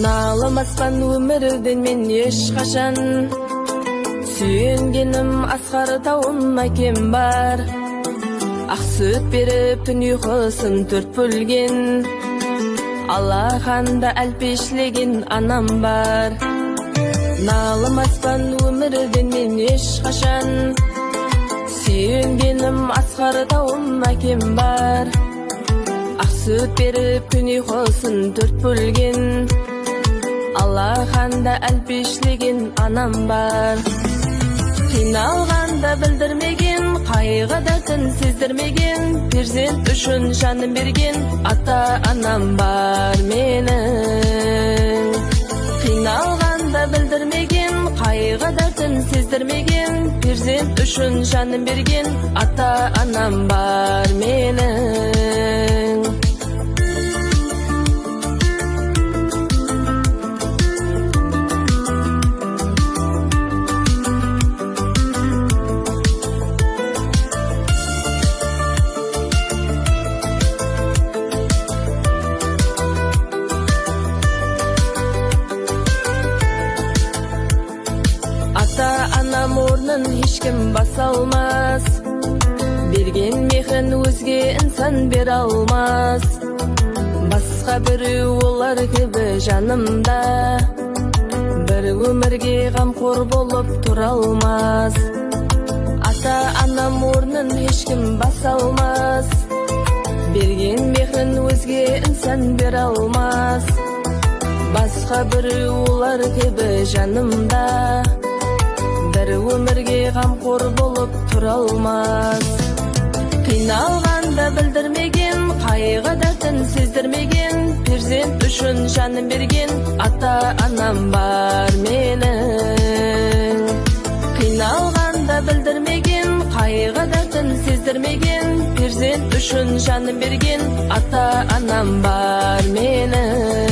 Nağlamaspan ömürden men ешқашан. Сүйенгенім асқар тауым әкем бар. Ақ сүт беріп түн ұйқысын төрт бөлген. Алақанда әлпешлеген анам бар. Nağlamaspan ömürden men ешқашан. Сүйенгенім асқар тауым әкем бар. Ақ сүт беріп түн ұйқысын төрт бөлген. Алақанда әлпешлеген анам бар. Қиналғанда білдірмеген, қайғы дертін сездірмеген, перзент үшін жанын берген ата-анам бар менің. Қиналғанда білдірмеген, қайғы дертін сездірмеген, перзент үшін жанын берген ата-анам бар менің. Ата-анам орнын ешкім баса алмас. Берген мехрін өзге инсан бер алмас. Басқа біреу олар кебі жанымда. Бір өмірге ғамқор болып тұра алмас. Ата-анам орнын ешкім баса алмас. Берген мехрін өзге инсан бер алмас. Басқа біреу олар кебі жанымда. Бір өмірге ғамқор болып тұра алмас. Қиналғанда білдірмеген, қайғы дертін сездірмеген, перзент үшін жанын берген ата-анам бар менің. Қиналғанда білдірмеген, қайғы дертін сездірмеген, перзент үшін жанын берген ата-анам бар менің.